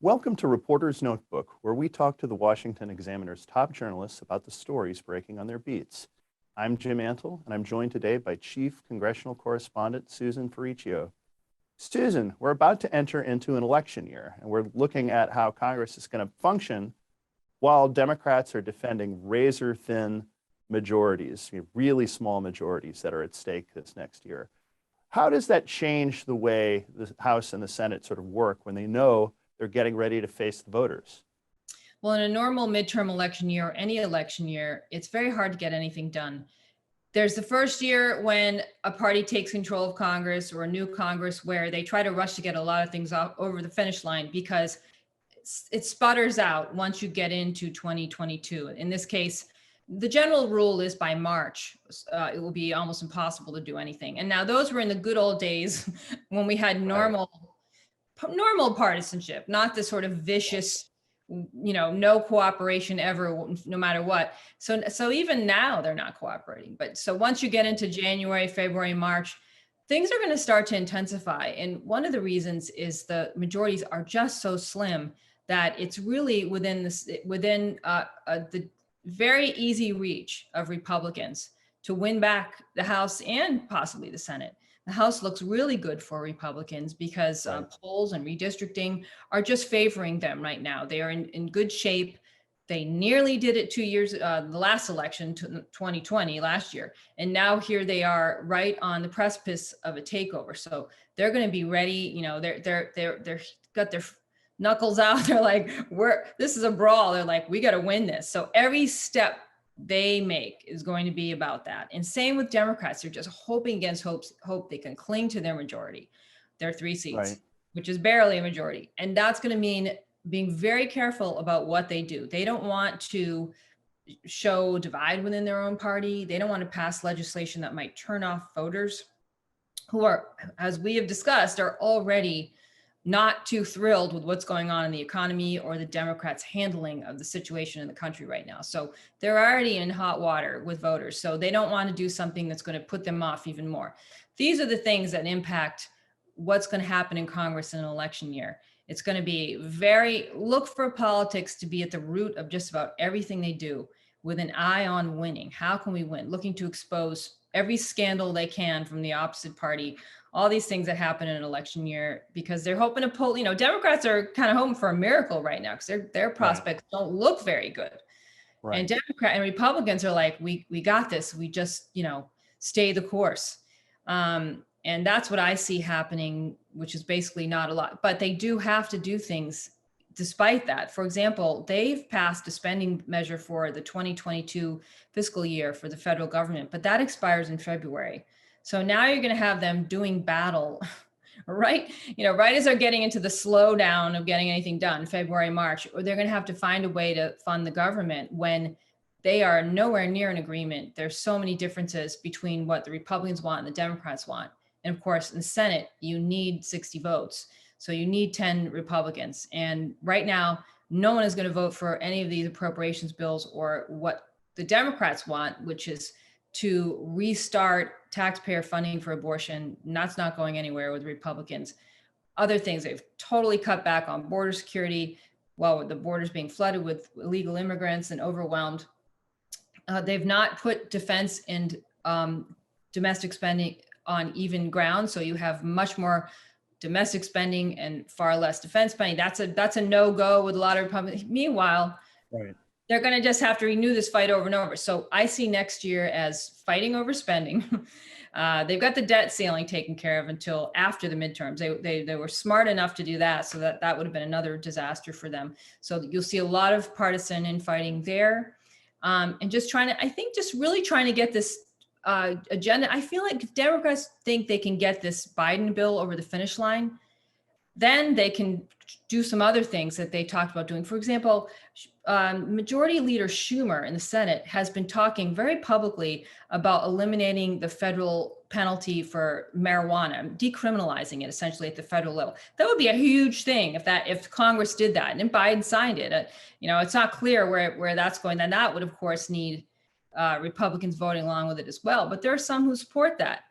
Welcome to Reporter's Notebook, where we talk to the Washington Examiner's top journalists about the stories breaking on their beats. I'm Jim Antle, and I'm joined today by Chief Congressional Correspondent Susan Ferrechio. Susan, we're about to enter into an election year, and we're looking at how Congress is going to function while Democrats are defending razor-thin majorities, really small majorities that are at stake this next year. How does that change the way the House and the Senate sort of work when they know they're getting ready to face the voters? Well, in a normal midterm election year or any election year, it's very hard to get anything done. There's the first year when a party takes control of Congress or a new Congress where they try to rush to get a lot of things off over the finish line because it sputters out once you get into 2022. In this case, the general rule is by March, it will be almost impossible to do anything. And now those were in the good old days when we had normal partisanship, not the sort of vicious, no cooperation ever, no matter what. So even now they're not cooperating. But so once you get into January, February, March, things are going to start to intensify. And one of the reasons is the majorities are just so slim that it's really within the very easy reach of Republicans to win back the House and possibly the Senate. The House looks really good for Republicans because polls and redistricting are just favoring them right now. They are in good shape. They nearly did it 2 years, the last election, 2020, last year. And now here they are right on the precipice of a takeover. So they're going to be ready. They're got their knuckles out. They're like, this is a brawl. They're like, we got to win this. So every step they make is going to be about that. And same with Democrats. They're just hoping against hope they can cling to their majority, their 3 seats, which is barely a majority. And that's going to mean being very careful about what they do. They don't want to show divide within their own party. They don't want to pass legislation that might turn off voters who are, as we have discussed, are already not too thrilled with what's going on in the economy or the Democrats' handling of the situation in the country right now. So they're already in hot water with voters. So they don't want to do something that's going to put them off even more. These are the things that impact what's going to happen in Congress in an election year. It's going to be look for politics to be at the root of just about everything they do with an eye on winning. How can we win? Looking to expose every scandal they can from the opposite party, all these things that happen in an election year, because they're hoping to pull, Democrats are kind of hoping for a miracle right now because their prospects don't look very good. And Democrats and Republicans are like, we got this. We just, stay the course. And that's what I see happening, which is basically not a lot, but they do have to do things despite that. For example, they've passed a spending measure for the 2022 fiscal year for the federal government, but that expires in February. So now you're going to have them doing battle, right? Right as they're getting into the slowdown of getting anything done, February, March, or they're going to have to find a way to fund the government when they are nowhere near an agreement. There's so many differences between what the Republicans want and the Democrats want. And of course, in the Senate, you need 60 votes. So you need 10 Republicans. And right now, no one is going to vote for any of these appropriations bills or what the Democrats want, which is to restart taxpayer funding for abortion. And that's not going anywhere with Republicans. Other things, they've totally cut back on border security while the borders being flooded with illegal immigrants and overwhelmed. They've not put defense and domestic spending on even ground. So you have much more domestic spending and far less defense spending. That's a no-go with a lot of Republicans. Meanwhile, they're going to just have to renew this fight over and over. So I see next year as fighting over spending. They've got the debt ceiling taken care of until after the midterms. They were smart enough to do that, so that would have been another disaster for them. So you'll see a lot of partisan infighting there, and just really trying to get this agenda. I feel like if Democrats think they can get this Biden bill over the finish line, then they can do some other things that they talked about doing. For example, Majority Leader Schumer in the Senate has been talking very publicly about eliminating the federal penalty for marijuana, decriminalizing it essentially at the federal level. That would be a huge thing if Congress did that, and then Biden signed it. It's not clear where that's going. And that would, of course, need Republicans voting along with it as well. But there are some who support that.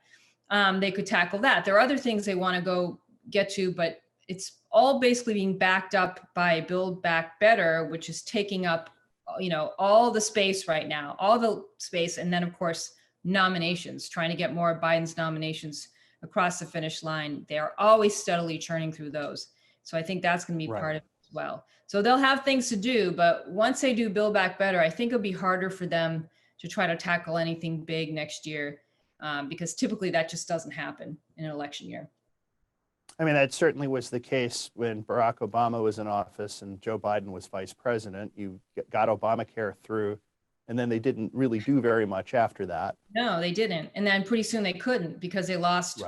They could tackle that. There are other things they want to get to, but it's all basically being backed up by Build Back Better, which is taking up, all the space right now, all the space. And then of course, nominations, trying to get more of Biden's nominations across the finish line. They are always steadily churning through those. So I think that's going to be part of it as well. So they'll have things to do, but once they do Build Back Better, I think it'll be harder for them to try to tackle anything big next year, because typically that just doesn't happen in an election year. I mean, that certainly was the case when Barack Obama was in office and Joe Biden was vice president. You got Obamacare through, and then they didn't really do very much after that. No, they didn't. And then pretty soon they couldn't, because they lost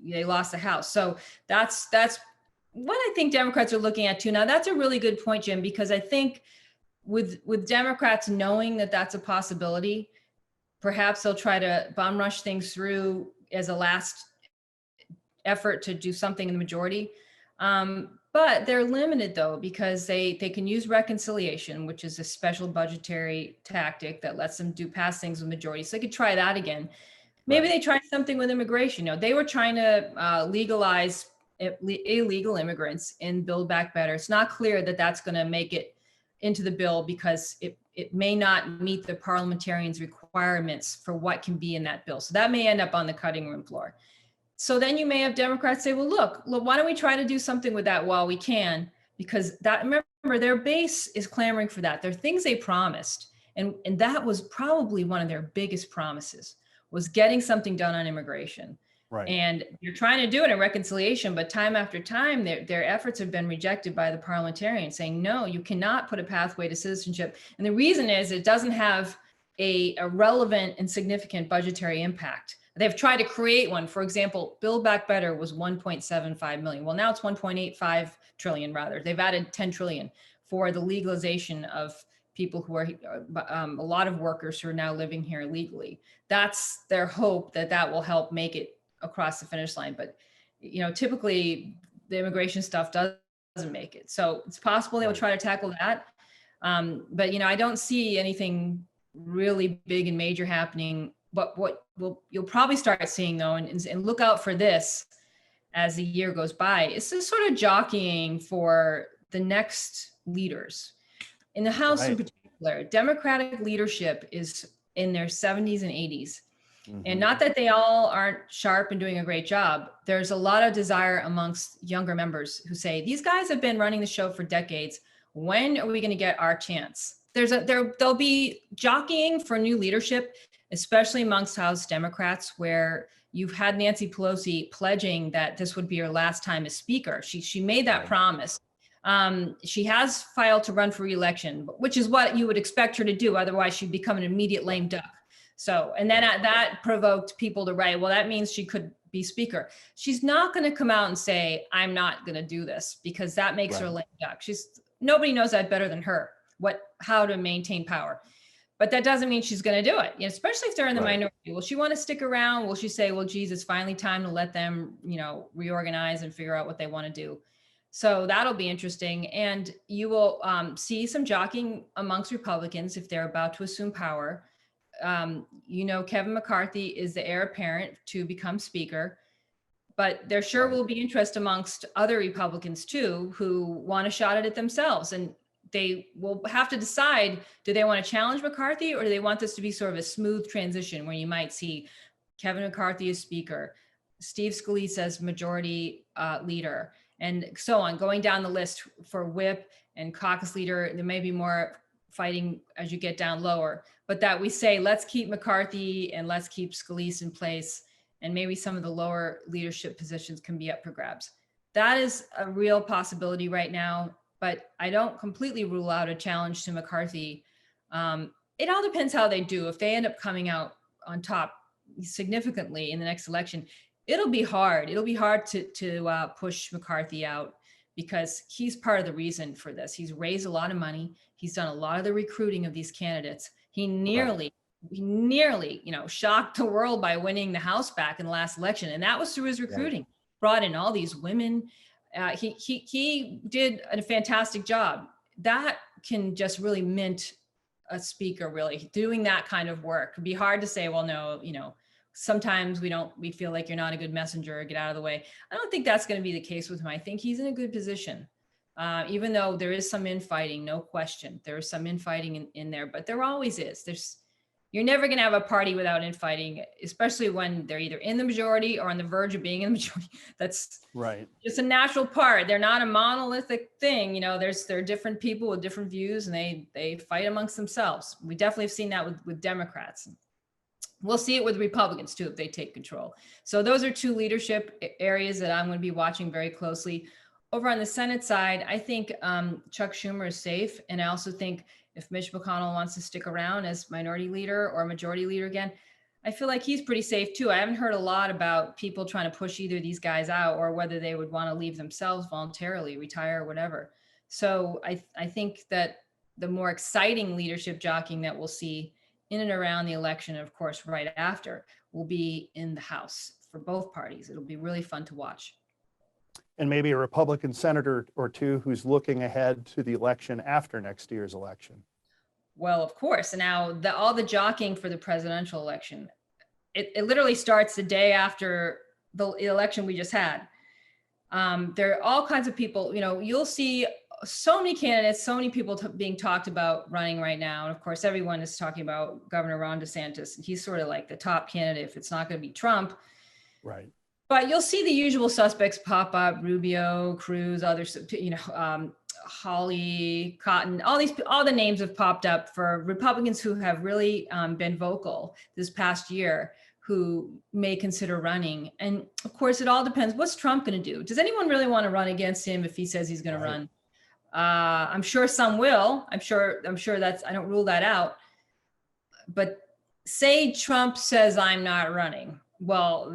they lost the House. So that's what I think Democrats are looking at too. Now, that's a really good point, Jim, because I think with Democrats knowing that that's a possibility, perhaps they'll try to bum rush things through as a last effort to do something in the majority. But they're limited though, because they can use reconciliation, which is a special budgetary tactic that lets them pass things with majority. So they could try that again. Maybe they try something with immigration. They were trying to legalize illegal immigrants in Build Back Better. It's not clear that that's going to make it into the bill, because it may not meet the parliamentarians' requirements for what can be in that bill. So that may end up on the cutting room floor. So then you may have Democrats say, well, look, why don't we try to do something with that while we can? Because remember, their base is clamoring for that. There are things they promised. And that was probably one of their biggest promises, was getting something done on immigration. Right. And you're trying to do it in reconciliation, but time after time, their efforts have been rejected by the parliamentarians, saying, no, you cannot put a pathway to citizenship. And the reason is it doesn't have a relevant and significant budgetary impact. They've tried to create one. For example, Build Back Better was 1.75 million. Well, now it's 1.85 trillion rather. They've added 10 trillion for the legalization of people who are, a lot of workers who are now living here legally. That's their hope, that will help make it across the finish line. But, typically the immigration stuff doesn't make it. So it's possible they will try to tackle that. But, I don't see anything really big and major happening. But what you'll probably start seeing though, and look out for this as the year goes by, is this sort of jockeying for the next leaders. In the House in particular, Democratic leadership is in their 70s and 80s. Mm-hmm. And not that they all aren't sharp and doing a great job. There's a lot of desire amongst younger members who say, these guys have been running the show for decades. When are we going to get our chance? There'll be jockeying for new leadership, especially amongst House Democrats, where you've had Nancy Pelosi pledging that this would be her last time as Speaker. She made that promise. She has filed to run for re-election, which is what you would expect her to do. Otherwise, she'd become an immediate lame duck. So, and then that provoked people to write, well, that means she could be Speaker. She's not going to come out and say, I'm not going to do this, because that makes her a lame duck. Nobody knows that better than her, how to maintain power. But that doesn't mean she's going to do it, especially if they're in the minority. Will she want to stick around? Will she say, well, geez, it's finally time to let them, reorganize and figure out what they want to do? So that'll be interesting. And you will see some jockeying amongst Republicans if they're about to assume power. Kevin McCarthy is the heir apparent to become Speaker, but there sure will be interest amongst other Republicans too, who want a shot at it themselves. And they will have to decide, do they want to challenge McCarthy, or do they want this to be sort of a smooth transition where you might see Kevin McCarthy as Speaker, Steve Scalise as majority leader, and so on, going down the list for whip and caucus leader. There may be more fighting as you get down lower, but that we say, let's keep McCarthy and let's keep Scalise in place, and maybe some of the lower leadership positions can be up for grabs. That is a real possibility right now. But I don't completely rule out a challenge to McCarthy. It all depends how they do. If they end up coming out on top significantly in the next election, it'll be hard. It'll be hard to push McCarthy out, because he's part of the reason for this. He's raised a lot of money. He's done a lot of the recruiting of these candidates. He nearly, shocked the world by winning the House back in the last election. And that was through his recruiting. Brought in all these women. He did a fantastic job. That can just really mint a Speaker, really doing that kind of work. It'd be hard to say, well, no, sometimes we feel like you're not a good messenger, get out of the way. I don't think that's going to be the case with him. I think he's in a good position. Even though there is some infighting, no question, there is some infighting in there, but there always is. You're never going to have a party without infighting, especially when they're either in the majority or on the verge of being in the majority. That's right. just a natural part. They're not a monolithic thing. You know, there are different people with different views, and they fight amongst themselves. We definitely have seen that with Democrats. We'll see it with Republicans too, if they take control. So those are two leadership areas that I'm going to be watching very closely. Over on the Senate side, I think Chuck Schumer is safe. And I also think if Mitch McConnell wants to stick around as minority leader or majority leader again, I feel like he's pretty safe too. I haven't heard a lot about people trying to push either of these guys out or whether they would want to leave themselves voluntarily, retire, or whatever. So I think that the more exciting leadership jockeying that we'll see in and around the election, and of course, right after, will be in the House for both parties. It'll be really fun to watch. And maybe a Republican senator or two who's looking ahead to the election after next year's election. Well, of course. And now all the jockeying for the presidential election, it literally starts the day after the election we just had. There are all kinds of people, you know, you'll see so many candidates, so many people being talked about running right now. And of course, everyone is talking about Governor Ron DeSantis. He's sort of like the top candidate if it's not going to be Trump. Right. But you'll see the usual suspects pop up: Rubio, Cruz, others, you know, Hawley, Cotton, all the names have popped up for Republicans who have really been vocal this past year, who may consider running. And of course, it all depends. What's Trump going to do? Does anyone really want to run against him if he says he's going to run? I'm sure some will. I'm sure I don't rule that out. But say Trump says I'm not running. Well,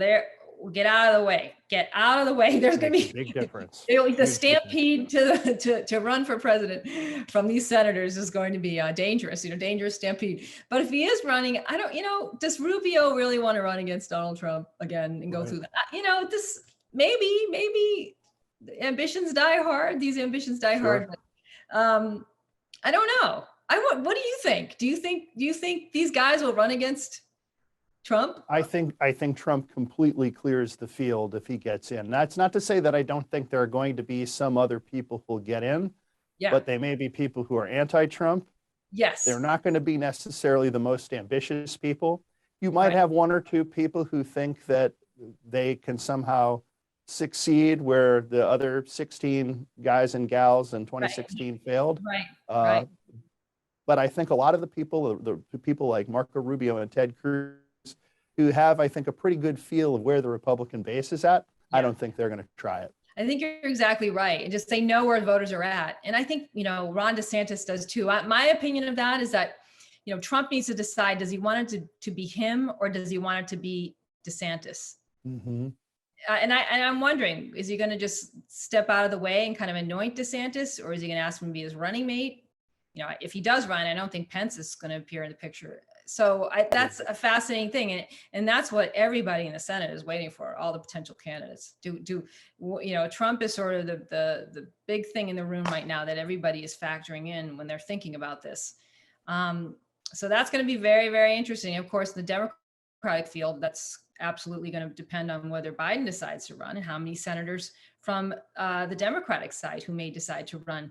get out of the way. Get out of the way. There's going to be a big difference. The stampede to run for president from these senators is going to be dangerous. You know, dangerous stampede. But if he is running, I don't. You know, does Rubio really want to run against Donald Trump again and go through that? You know, this maybe ambitions die hard. These ambitions die hard. But, I don't know. What do you think? Do you think these guys will run against Trump? I think Trump completely clears the field if he gets in. That's not to say that I don't think there are going to be some other people who'll get in, but they may be people who are anti-Trump. Yes. They're not going to be necessarily the most ambitious people. You might have one or two people who think that they can somehow succeed where the other 16 guys and gals in 2016 failed. Right. But I think a lot of the people like Marco Rubio and Ted Cruz, who have, I think, a pretty good feel of where the Republican base is at, I don't think they're going to try it. I think you're exactly right. And just they know where the voters are at. And I think, you know, Ron DeSantis does too. My opinion of that is that, you know, Trump needs to decide, does he want it to be him or does he want it to be DeSantis? Mm-hmm. And I'm wondering, is he going to just step out of the way and kind of anoint DeSantis, or is he going to ask him to be his running mate? You know, if he does run, I don't think Pence is going to appear in the picture. So that's a fascinating thing. And that's what everybody in the Senate is waiting for, all the potential candidates. You know, Trump is sort of the big thing in the room right now that everybody is factoring in when they're thinking about this. So that's going to be very, very interesting. Of course, the Democratic field, that's absolutely going to depend on whether Biden decides to run and how many senators from the Democratic side who may decide to run.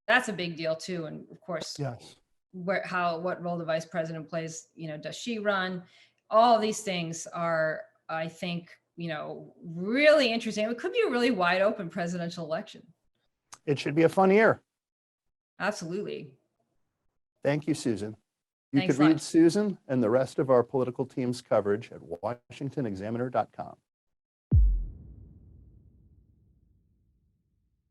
That's a big deal too. And of course, yes, what role the vice president plays, you know, does she run? All these things are, I think, you know, really interesting. It could be a really wide open presidential election. It should be a fun year. Absolutely. Thank you, Susan. You Thanks can read Susan and the rest of our political team's coverage at WashingtonExaminer.com.